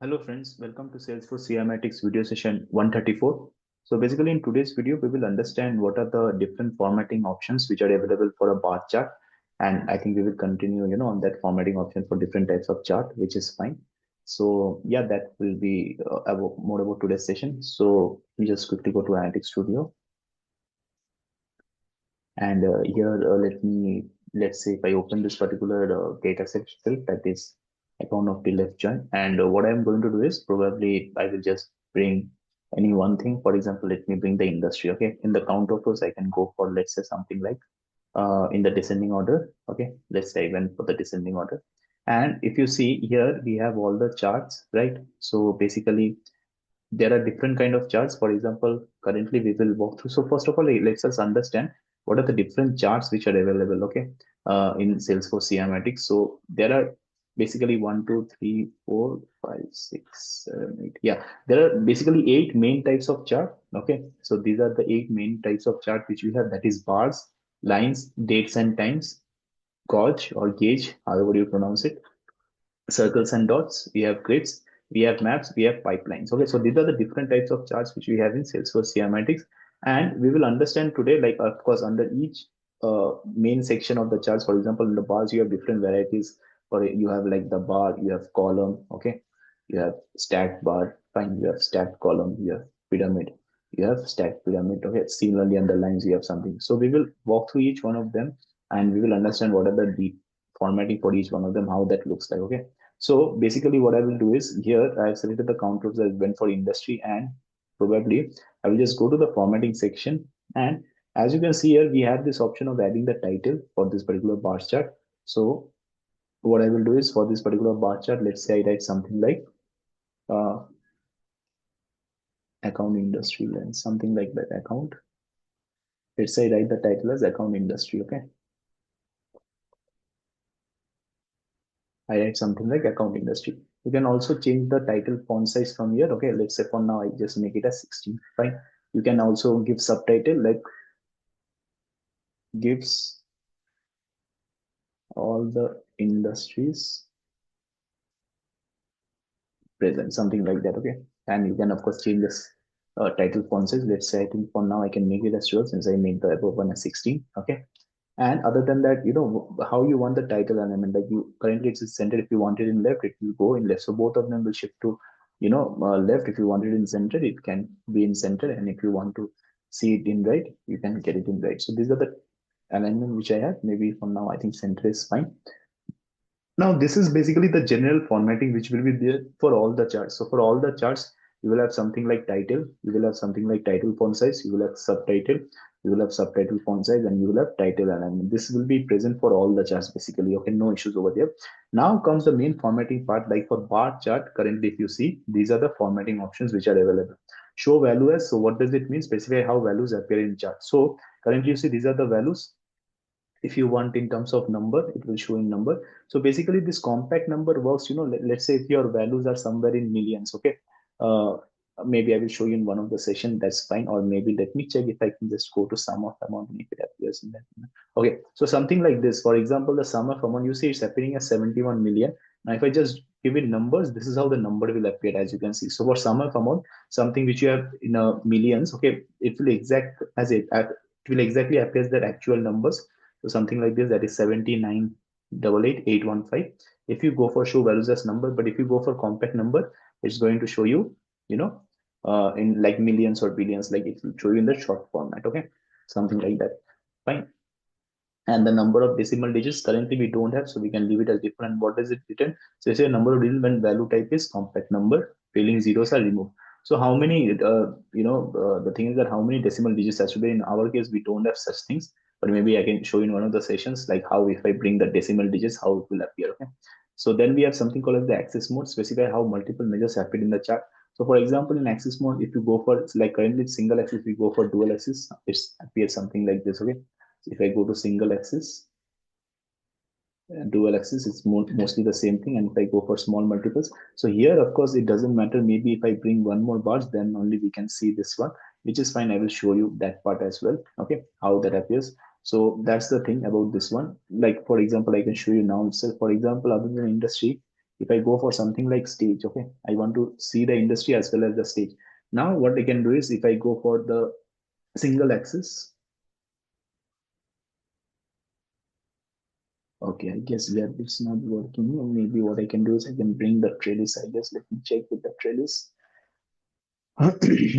Hello friends, welcome to Salesforce Cinematics video session 134. So basically in today's video, we will understand what are the different formatting options which are available for a bar chart. And I think we will continue, on that formatting option for different types of chart, which is fine. So yeah, that will be more about today's session. So we just quickly go to Analytics Studio. And here, let's say if I open this particular data set itself, that is account of the left join. And what I'm going to do is probably I will just bring any one thing. For example, let me bring the industry. Okay. In the count of rows, I can go for, let's say, something like in the descending order. Okay. Let's say I went for the descending order. And if you see here, we have all the charts, right? So basically, there are different kind of charts. For example, currently we will walk through. So first of all, let's us understand what are the different charts which are available. Okay, in Salesforce Cinematics. So there are basically 1, 2, 3, 4, 5, 6, 7, 8. Yeah, there are basically 8 main types of chart. Okay, so these are the 8 main types of chart which we have. That is bars, lines, dates and times, gauge or gauge, however you pronounce it, circles and dots, we have grids, we have maps, we have pipelines. Okay, so these are the different types of charts which we have in Salesforce Cinematics. And we will understand today, like, of course, under each main section of the charts. For example, in the bars, you have different varieties. Or you have like the bar, you have column, okay, you have stacked bar, fine, you have stacked column, you have pyramid, you have stacked pyramid. Okay, similarly, under lines, you have something. So we will walk through each one of them and we will understand what are the deep formatting for each one of them, how that looks like. Okay, so basically what I will do is here I have selected the count groups that went for industry, and probably I will just go to the formatting section. And as you can see here, we have this option of adding the title for this particular bar chart. So what I will do is for this particular bar chart, let's say I write something like uh, account industry and something like that account. Let's say I write the title as account industry. Okay, I write something like account industry. You can also change the title font size from here. Okay, let's say for now I just make it as 16. Fine. You can also give subtitle like gives all the industries present, something like that. Okay, and you can of course change this title font size. Let's say I think for now I can make it as 12 since I made the above one as 16. Okay, and other than that, how you want the title element, like you currently it's centered. If you want it in left, it will go in left. So both of them will shift to left. If you want it in center, it can be in center, and if you want to see it in right, you can get it in right. So these are the alignment which I have. Maybe for now I think center is fine. Now, this is basically the general formatting which will be there for all the charts. So for all the charts, you will have something like title, you will have something like title font size, you will have subtitle, you will have subtitle font size, and you will have title alignment. This will be present for all the charts basically. Okay, no issues over there. Now comes the main formatting part. Like for bar chart, currently if you see, these are the formatting options which are available. Show value as, so what does it mean? Specify how values appear in chart. So currently you see these are the values. If you want in terms of number, it will show in number. So basically this compact number works, let's say if your values are somewhere in millions. Okay, uh, maybe I will show you in one of the session, that's fine. Or maybe let me check if I can just go to sum of amount and if it appears in that. Okay, so something like this, for example, the sum of amount, you see it's appearing as 71 million. Now if I just give it numbers, this is how the number will appear, as you can see. So for sum of amount, something which you have in millions, okay, it will exactly appear the actual numbers. So something like this, that is 79,88,815. If you go for show values as number, but if you go for compact number, it's going to show you, you know, in like millions or billions, like it will show you in the short format. Okay, something like that. Fine. And the number of decimal digits currently we don't have, so we can leave it as different. What does it return? So say a number of digits when value type is compact number, trailing zeros are removed. So how many, the thing is that how many decimal digits has to be. In our case, we don't have such things, but maybe I can show you in one of the sessions, like how if I bring the decimal digits, how it will appear. Okay. So then we have something called as the axis mode, specify how multiple measures appear in the chart. So for example, in axis mode, if you go for like currently single axis, we go for dual axis, it appears something like this. Okay. So if I go to single axis, dual axis, it's mostly the same thing. And if I go for small multiples, so here, of course, it doesn't matter. Maybe if I bring one more bars, then only we can see this one, which is fine. I will show you that part as well. Okay, how that appears. So that's the thing about this one. Like, for example, I can show you now itself. For example, other than industry, If I go for something like stage, okay, I want to see the industry as well as the stage. Now what I can do is if I go for the single axis, okay, I guess where it's not working, maybe what I can do is I can bring the trellis, I guess. Let me check with the trellis.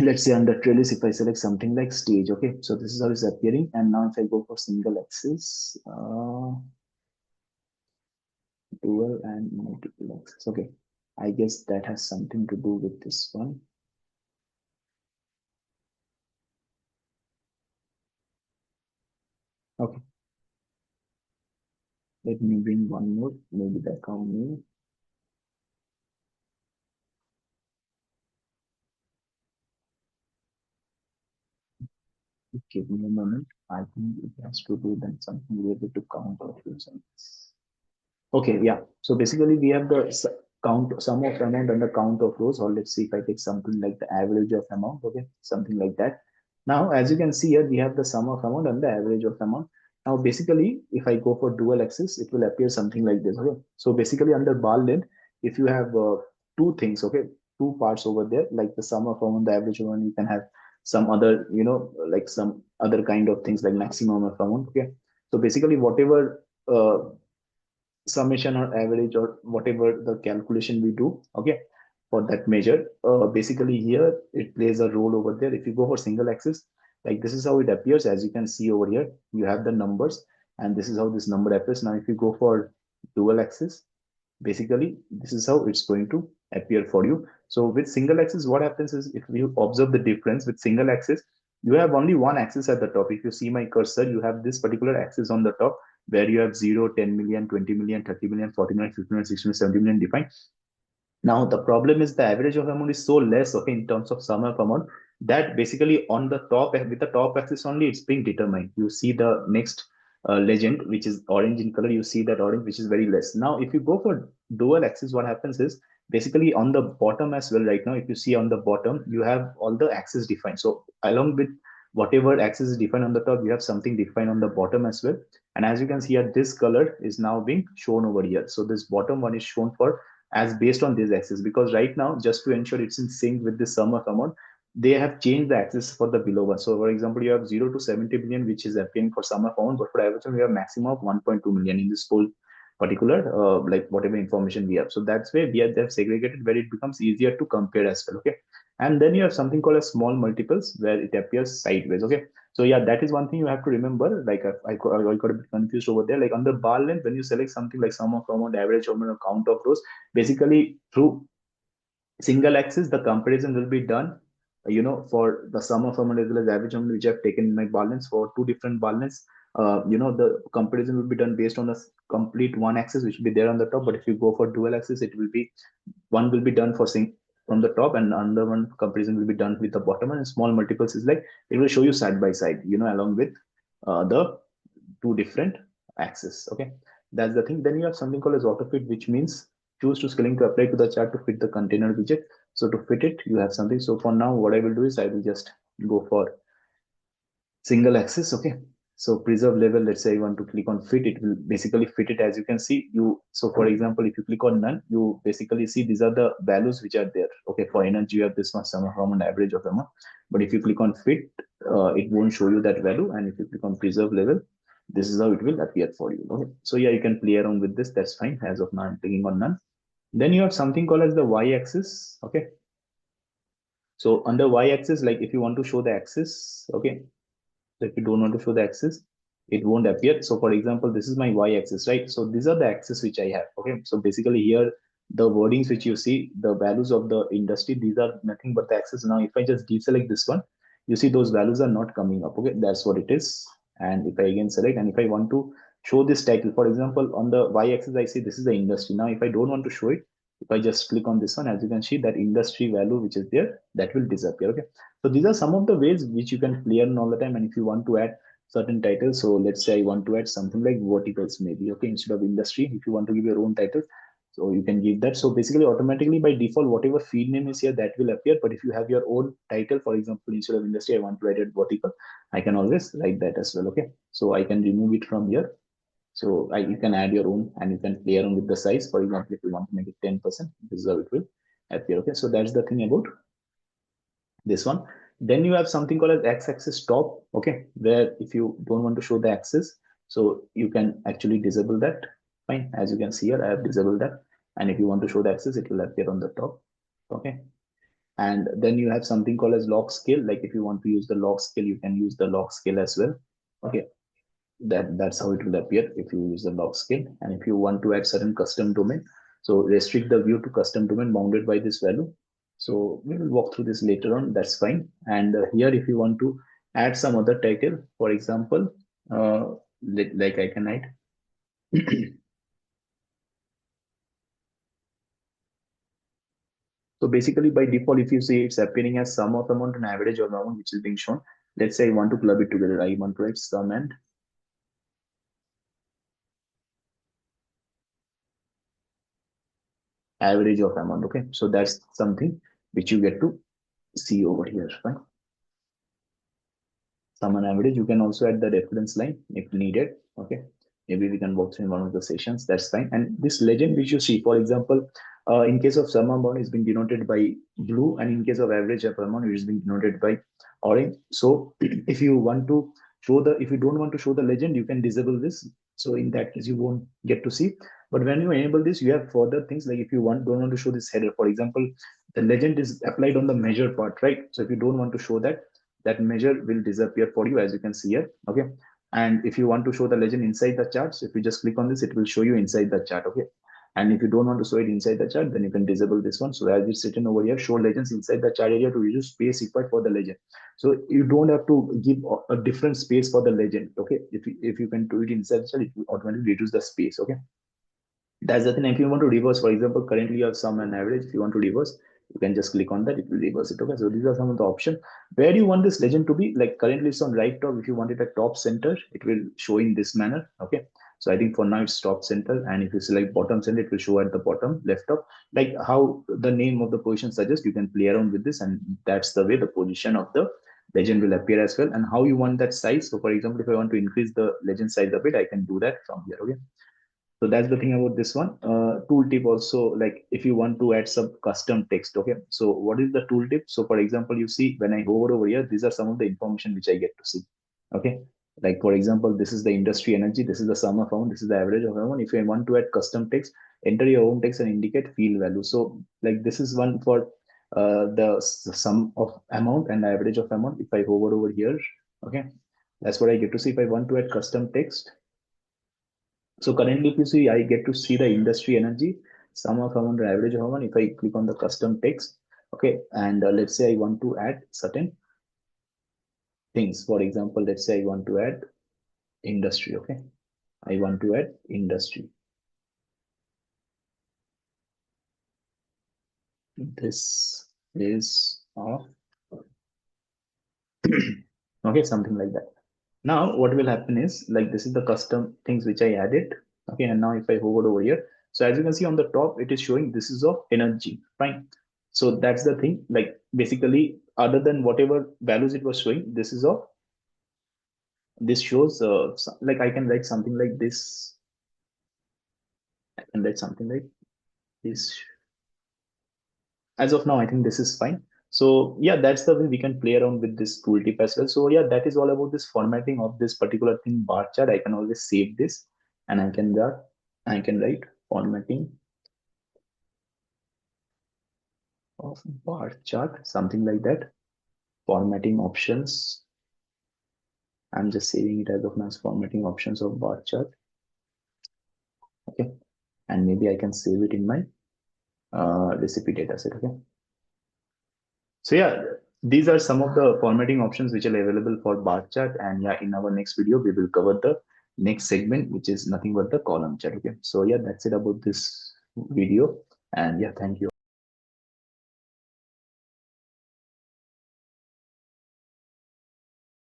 Let's say under trellis, if I select something like stage, okay, so this is how it's appearing. And now if I go for single axis, dual and multiple axis, okay, I guess that has something to do with this one. Okay, let me bring one more, maybe the account name. Give me a moment. I think it has to do then something related to count or users. Okay, yeah. So basically, we have the count sum of amount and the count of rows, or let's see if I take something like the average of amount, okay, something like that. Now, as you can see here, we have the sum of amount and the average of amount. Now, basically, if I go for dual axis, it will appear something like this, okay. So basically, under bar length, if you have two things, okay, two parts over there, like the sum of amount, the average amount, you can have some other, like some other kind of things like maximum of amount, okay. So basically, whatever summation or average or whatever the calculation we do, okay, for that measure, basically here it plays a role over there. If you go for single axis, like this is how it appears. As you can see over here, you have the numbers and this is how this number appears. Now if you go for dual axis, basically this is how it's going to appear for you. So with single axis, what happens is if you observe the difference with single axis, you have only one axis at the top. If you see my cursor, you have this particular axis on the top where you have 0, 10 million, 20 million, 30 million, 40 million, 50 million, 60 million, 70 million defined. Now the problem is the average of amount is so less, okay, in terms of sum of amount, that basically on the top with the top axis only it's being determined. You see the next legend which is orange in color. You see that orange which is very less. Now if you go for dual axis, what happens is basically on the bottom as well. Right now, if you see on the bottom, you have all the axes defined. So along with whatever axis is defined on the top, you have something defined on the bottom as well. And as you can see here, this color is now being shown over here. So this bottom one is shown for as based on this axis, because right now, just to ensure it's in sync with the sum of amount, they have changed the axis for the below one. So for example, you have 0 to 70 million, which is appearing for sum of amount, but for average we have maximum of 1.2 million in this whole particular like whatever information we have. So that's where they've segregated where it becomes easier to compare as well, okay. And then you have something called as small multiples where it appears sideways, okay. So yeah, that is one thing you have to remember. Like I got a bit confused over there. Like on the bar length, when you select something like sum of amount, average amount, or count of rows, basically through single axis, the comparison will be done, for the sum of amount as well as average amount, which I've taken in my balance for two different balance. The comparison will be done based on the complete one axis, which will be there on the top. But if you go for dual axis, it will be one will be done for sync from the top and another one comparison will be done with the bottom. And small multiples is like it will show you side by side, along with the two different axes. Okay, that's the thing. Then you have something called as auto fit, which means choose to scaling to apply to the chart to fit the container widget. So to fit it, you have something. So for now, what I will do is I will just go for single axis. Okay, so preserve level, let's say I want to click on fit, it will basically fit it. As you can see, so for example, if you click on none, you basically see these are the values which are there. Okay, for energy you have this one, sum of amount, average of amount. But if you click on fit, it won't show you that value. And if you click on preserve level, this is how it will appear for you. Okay, so yeah, you can play around with this, that's fine. As of now, I'm clicking on none. Then you have something called as the y-axis. Okay, so under y-axis, like if you want to show the axis, okay, so if you don't want to show the axis, it won't appear. So for example, this is my y-axis, right? So these are the axes which I have. Okay, so basically here the wordings which you see, the values of the industry, these are nothing but the axes. Now if I just deselect this one, you see those values are not coming up. Okay, that's what it is. And if I again select, and if I want to show this title, for example, on the y-axis, I see this is the industry. Now if I don't want to show it, if I just click on this one, as you can see, that industry value which is there, that will disappear. Okay, so these are some of the ways which you can play on all the time. And if you want to add certain titles, so let's say I want to add something like verticals, maybe, okay, instead of industry, if you want to give your own title, so you can give that. So basically, automatically by default, whatever feed name is here, that will appear. But if you have your own title, for example, instead of industry, I want to add it vertical, I can always write that as well. Okay, so I can remove it from here. So you can add your own and you can play around with the size. For example, if you want to make it 10%, this is how it will appear. Okay, so that's the thing about this one. Then you have something called as x-axis top. Okay, where if you don't want to show the axis, so you can actually disable that. Fine, as you can see here, I have disabled that. And if you want to show the axis, it will appear on the top. Okay, and then you have something called as log scale. Like if you want to use the log scale, you can use the log scale as well. Okay, that's how it will appear if you use the log scale. And if you want to add certain custom domain, so restrict the view to custom domain bounded by this value. So we will walk through this later on, that's fine. And here if you want to add some other title, for example, like I can add so basically by default, if you see it's appearing as sum of amount and average of amount which is being shown. Let's say I want to club it together, I want to write sum and average of amount. Okay, so that's something which you get to see over here. Fine, sum and average. You can also add the reference line if needed. Okay, maybe we can walk through in one of the sessions. That's fine. And this legend which you see, for example, in case of sum amount is being denoted by blue, and in case of average of amount it is being denoted by orange. So if you want to show the, if you don't want to show the legend, you can disable this. So in that case, you won't get to see. But when you enable this, you have further things like if you don't want to show this header, for example, the legend is applied on the measure part, right? So if you don't want to show that, that measure will disappear for you, as you can see here. Okay, and if you want to show the legend inside the chart, so if you just click on this, it will show you inside the chart. Okay, and if you don't want to show it inside the chart, then you can disable this one. So as it's written over here, show legends inside the chart area to reduce space required for the legend. So you don't have to give a different space for the legend. Okay, if you can do it inside the chart, it will automatically reduce the space. Okay, that's the thing. If you want to reverse, for example, currently you have sum and average. If you want to reverse, you can just click on that, it will reverse it. Okay, so these are some of the options. Where you want this legend to be, like currently it's on right top. If you want it at top center, it will show in this manner. Okay, so I think for now it's top center, and if you select bottom center, it will show at the bottom left top. Like how the name of the position suggests, you can play around with this, and that's the way the position of the legend will appear as well, and how you want that size. So for example, if I want to increase the legend size a bit, I can do that from here. Okay, so that's the thing about this one. Tooltip also, like if you want to add some custom text. Okay, so what is the tooltip? So for example, you see when I hover over here, these are some of the information which I get to see. Okay, like for example, this is the industry energy, this is the sum of amount, this is the average of amount. If I want to add custom text, enter your own text and indicate field value. So like this is one for the sum of amount and average of amount. If I hover over here, okay, that's what I get to see. If I want to add custom text, so currently, if you see, I get to see the industry energy, sum of amount, average of amount. If I click on the custom text, okay, and let's say I want to add certain things. For example, let's say I want to add industry. Okay, I want to add industry. This is of okay, something like that. Now, what will happen is like this is the custom things which I added. Okay, and now if I hover over here, so as you can see on the top, it is showing this is of energy. Fine. So that's the thing. Like basically, other than whatever values it was showing, this is of this shows like I can write something like this. I can write something like this. As of now, I think this is fine. So yeah, that's the way we can play around with this tooltip as well. So yeah, that is all about this formatting of this particular thing bar chart. I can always save this and I can write formatting of bar chart, something like that. Formatting options. I'm just saving it as of now as formatting options of bar chart. Okay, and maybe I can save it in my recipe dataset. Okay. So yeah, these are some of the formatting options which are available for bar chart. And yeah, in our next video, we will cover the next segment, which is nothing but the column chart. Okay. So yeah, that's it about this video. And yeah, thank you.